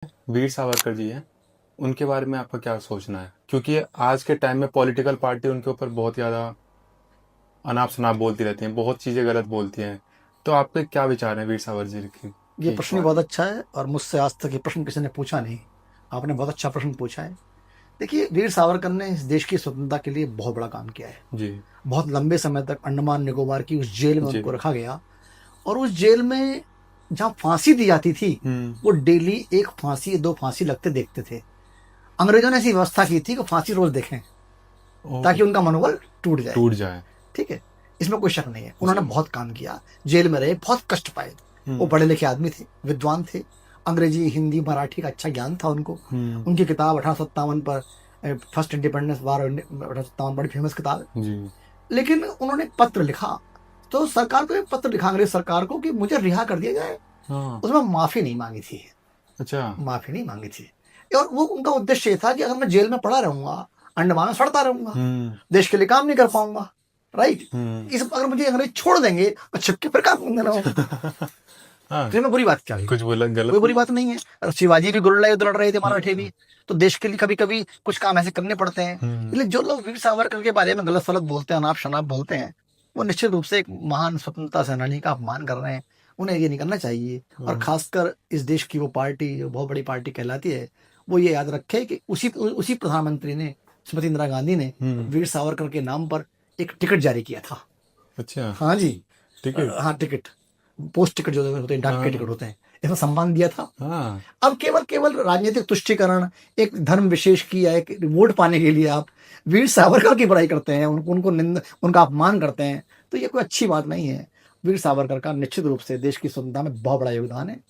वीर सावरकर जी हैं, उनके बारे में आपका क्या सोचना है? क्योंकि आज के टाइम में पॉलिटिकल पार्टी उनके ऊपर बहुत ज़्यादा अनाप-शनाप बोलती रहती हैं, बहुत चीज़ें गलत बोलती हैं। तो आपके क्या विचार हैं वीर सावरकर जी ये के प्रश्न भी बारे बहुत में? अच्छा है और मुझसे आज तक ये प्रश्न किसी ने पूछा नहीं। आपने बहुत अच्छा प्रश्न पूछा है। देखिए, वीर सावरकर ने इस देश की स्वतंत्रता के लिए बहुत बड़ा काम किया है। जी, बहुत लंबे समय तक अंडमान निकोबार की उस जेल में जी। उनको रखा गया और उस जेल में जहाँ फांसी दी जाती थी, हुँ। वो डेली 1 फांसी, 2 फांसी लगते देखते थे। अंग्रेज़ों ने ऐसी व्यवस्था की थी कि फांसी रोज़ देखें, ओह! ताकि उनका मनोबल टूट जाए। टूट जाए। ठीक है? इसमें कोई शक नहीं है। उन्होंने जी। बहुत काम किया, जेल में रहे, बहुत कष्ट पाए। वो हुँ, पढ़े-लिखे आदमी थे, विद्वान थे, अंग्रेजी, हिंदी, मराठी का अच्छा ज्ञान था उनको। हुँ। उनकी किताब 1857 पर फर्स्ट इंडिपेंडेंस वार 1857 बड़ी फेमस किताब है। जी। लेकिन उन्होंने एक पत्र लिखा, तो सरकार को एक पत्र लिखा अंग्रेज सरकार को कि मुझे रिहा कर दिया जाए। हाँ, उसमें माफ़ी नहीं माँगी थी, अच्छा। माफ़ी नहीं माँगी थी। और वो उनका उद्देश्य ये था कि अगर मैं जेल में पड़ा रहूँगा, अंडमान में सड़ता रहूँगा, हुँ, देश के लिए काम नहीं कर पाऊँगा, राइट? हुँ। इस अगर मुझे अंग्रेज छोड़ देंगे, मैं छिप के फिर काम करने लगूँगा। हाँ, तो इसमें बुरी बात क्या हुई? कुछ बोला गलत कोई बुरी नहीं? बात नहीं है। शिवाजी भी गुरिल्ला युद्ध लड़ रहे थे, मराठे हाँ, भी, तो देश के लिए कभी-कभी कुछ काम ऐसे करने पड़ते हैं। हुँ, इसलिए जो लोग वीर सावरकर के बारे में गलत-सलत बोलते हैं, अनाप-शनाप बोलते हैं, वो निश्चित रूप से एक महान स्वतंत्रता सेनानी का अपमान कर रहे हैं। उन्हें ये नहीं करना चाहिए और हाँ, ख़ासकर इस देश की वो पार्टी जो बहुत बड़ी पार्टी कहलाती है, वो ये याद रखे कि उसी प्रधानमंत्री ने, श्रीमती इंदिरा गांधी ने हुँ, वीर सावरकर के नाम पर एक टिकट जारी किया था। अच्छा, हाँ जी। टिकट? हाँ, टिकट, पोस्ट टिकट जो होते हैं, डाक के हाँ, टिकट होते हैं, इसमें सम्मान दिया था। हाँ, अब केवल केवल राजनीतिक तुष्टीकरण, एक धर्म विशेष की या एक वोट पाने के लिए आप वीर सावरकर की बुराई करते हैं, उनको उनका अपमान करते हैं, तो ये कोई अच्छी बात नहीं है। वीर सावरकर का निश्चित रूप से देश की स्वतंत्रता में बहुत बड़ा योगदान है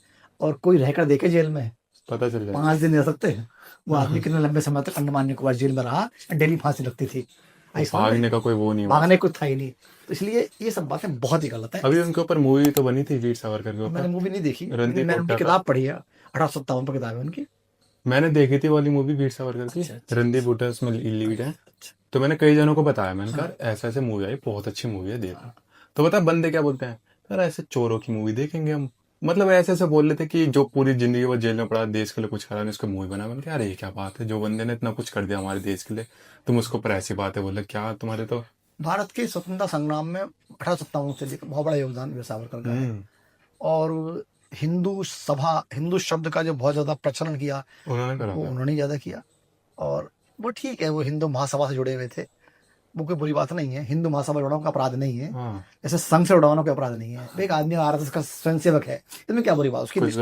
और कोई रहकर देखे जेल में, पता चल जाए। 5 दिन रह सकते हैं। वो हाँ, आदमी हाँ, कितने लंबे समय तक अंडमान निकोबार जेल में रहा, डेली फांसी लगती थी। वो आई समझ रहे हैं? भागने का कोई वो नहीं वहाँ भागने से। को था ही नहीं। तो इसलिए ये सब बातें बहुत ही गलत हैं। अभी उनके ऊपर मूवी तो बनी थी वीर सावरकर के मैंने ऊपर, मूवी नहीं देखी, लेकिन रणदीप मैंने उनकी हुड्डा का। किताब पढ़ी है, 1857 पर किताब है उनकी। मैंने देखी थी वाली मूवी वीर सावरकर की, अच्छा, अच्छा, रणदीप अच्छा, हुड्डा उसमें लीड है। अच्छा। तो मैंने कई जनों को बताया, मैंने हाँ, कहा ऐसा ऐसे मूवी आई, बहुत अच्छी मूवी है, देखना। हाँ, तो बता बंदे क्या बोलते हैं, यार ऐसे चोरों की मूवी देखेंगे हम। मतलब ऐसे ऐसे बोल रहे थे कि जो पूरी जिंदगी वो जेल में पड़ा, देश के लिए कुछ करा नहीं, उसको मूवी बना। मैंने कहा यार ये क्या बात है, जो बंदे ने इतना कुछ कर दिया हमारे देश के लिए, तुम उसको पर ऐसी बात है। बोले क्या तुम्हारे तो। भारत के स्वतंत्रता संग्राम में 1857 से लेकर बहुत बड़ा योगदान वीर सावरकर का है। हम्म। और हिंदू सभा, हिंदू शब्द का जो बहुत ज़्यादा प्रचलन किया, उन्होंने करा वो था। उन्होंने ज़्यादा किया। और वो ठीक है, वो हिंदू महासभा से जुड़े हुए थे, वो कोई बुरी बात नहीं है। हिंदू महासभा जुड़ना कोई अपराध नहीं है, हाँ, जैसे संघ से जुड़ना कोई अपराध नहीं है। एक आदमी आरएसएस का स्वयंसेवक है, इसमें क्या बुरी बात उसकी कुछ